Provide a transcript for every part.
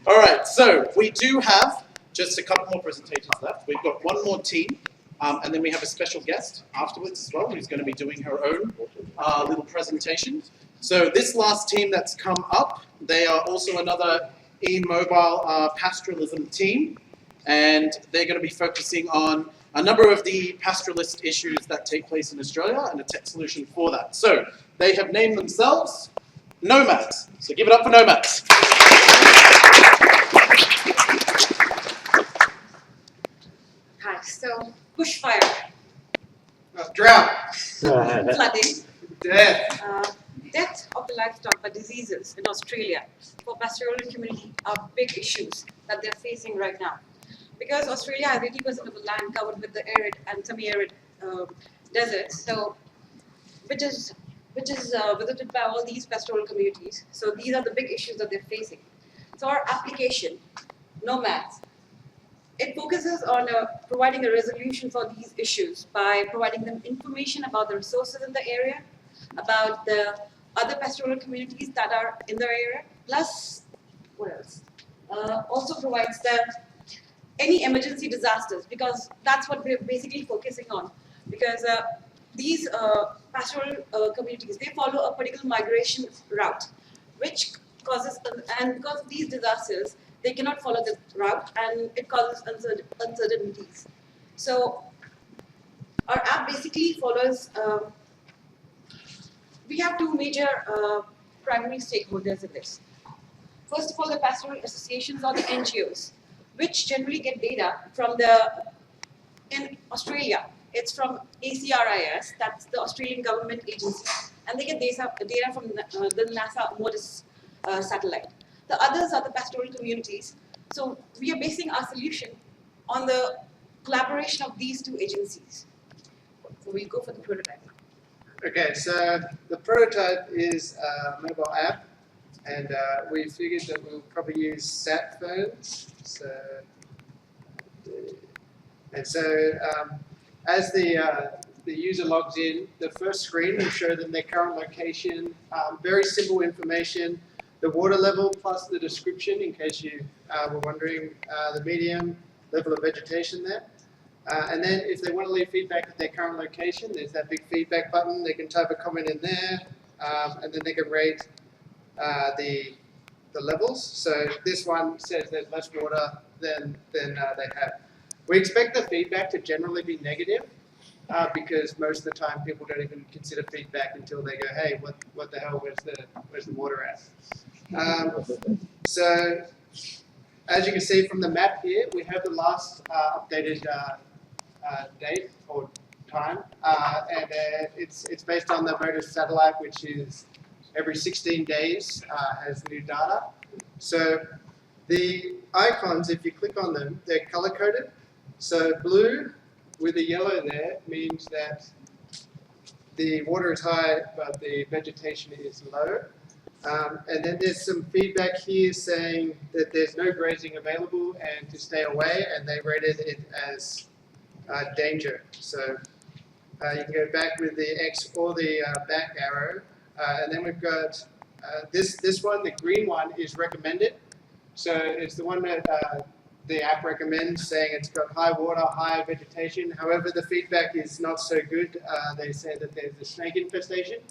All right, so we do have just a couple more presentations left. We've got one more team, and then we have a special guest afterwards as well, who's going to be doing her own little presentation. So this last team that's come up, they are also another e-mobile pastoralism team, and they're going to be focusing on a number of the pastoralist issues that take place in Australia and a tech solution for that. So they have named themselves Nomads. So give it up for Nomads. Hi, so bushfire, Drought. flooding, Death. death of the livestock by diseases in Australia for pastoral community are big issues that they're facing right now. Because Australia has 80% of the land covered with the arid and semi-arid deserts, so which is visited by all these pastoral communities. So these are the big issues that they're facing. So our application, Nomads, it focuses on providing a resolution for these issues by providing them information about the resources in the area, about the other pastoral communities that are in the area, plus, what else? Also provides them any emergency disasters, because that's what we're basically focusing on. Because these pastoral communities, they follow a particular migration route, which causes, and because of these disasters, they cannot follow the route, and it causes uncertainties. So our app basically follows, we have two major primary stakeholders in this. First of all, the pastoral associations or the NGOs, which generally get data from in Australia, it's from ACRIS, that's the Australian government agency, and they get data from the NASA MODIS satellite. The others are the pastoral communities. So we are basing our solution on the collaboration of these two agencies. So we'll go for the prototype. Okay, so the prototype is a mobile app, and we figured that we'll probably use sat phones. As the user logs in, the first screen will show them their current location, very simple information, the water level plus the description, in case you were wondering, the medium level of vegetation there. And then if they want to leave feedback at their current location, there's that big feedback button. They can type a comment in there, and then they can rate the levels. So this one says there's less water than they have. We expect the feedback to generally be negative, because most of the time people don't even consider feedback until they go, hey, what the hell, where's the water at? So as you can see from the map here, we have the last updated date or time, and it's based on the MODIS satellite, which is every 16 days has new data. So the icons, if you click on them, they're color-coded. So blue with the yellow there means that the water is high, but the vegetation is low. And then there's some feedback here saying that there's no grazing available and to stay away, and they rated it as danger. So you can go back with the X or the back arrow. And then we've got this one, the green one, is recommended. So it's the one that the app recommends, saying it's got high water, high vegetation. However, the feedback is not so good. They say that there's a snake infestation.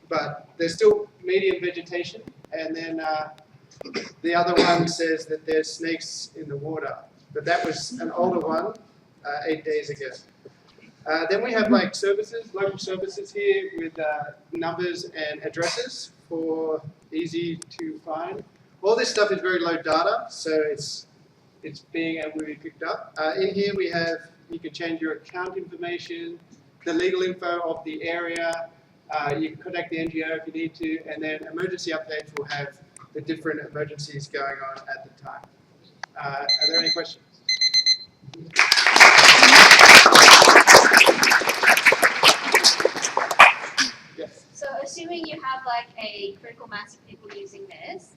But there's still medium vegetation. And then the other one says that there's snakes in the water. But that was an older one, 8 days ago. Then we have like services, local services here with numbers and addresses for easy to find. All this stuff is very low data, so it's being able to be picked up. In here we have, you can change your account information, the legal info of the area, you can contact the NGO if you need to, and then emergency updates will have the different emergencies going on at the time. Are there any questions? Yes. So assuming you have like a critical mass of people using this,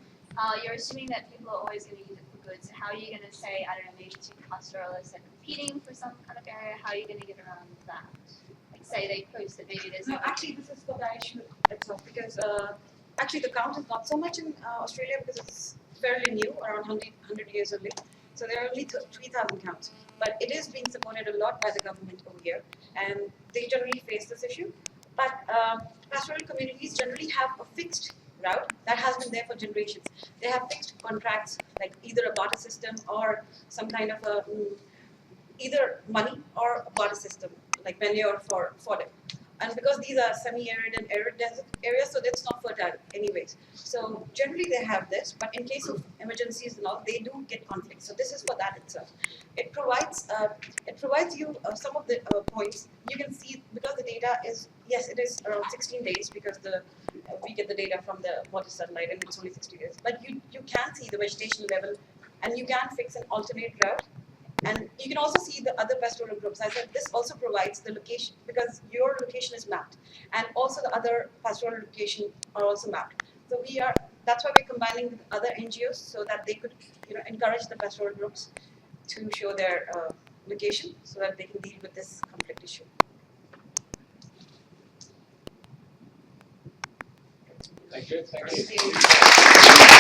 you're assuming that people are always going to use it for good. So how are you going to say, I don't know, maybe two pastoralists are competing for some kind of area, how are you going to get around that? Like say they post that maybe there's... No, actually this is for the issue itself, because Actually, the count is not so much in Australia because it's fairly new, around 100 years old. So there are only 3,000 counts. But it is being supported a lot by the government over here, and they generally face this issue. But pastoral communities generally have a fixed route that has been there for generations. They have fixed contracts, like either a barter system or some kind of a either money or a barter system, like manure for fodder. And because these are semi-arid and arid desert areas, so that's not fertile anyways. So generally they have this, but in case of emergencies and all, they do get conflicts. So this is for that itself. It provides you some of the points. You can see because the data is, yes, it is around 16 days because we get the data from the water satellite and it's only 60 days. But you can see the vegetation level, and you can fix an alternate route. And you can also see the other pastoral groups. I said this also provides the location because your location is mapped, and also the other pastoral location are also mapped. So that's why we're combining with other NGOs so that they could, encourage the pastoral groups to show their location so that they can deal with this conflict issue. Thank you. Thank you.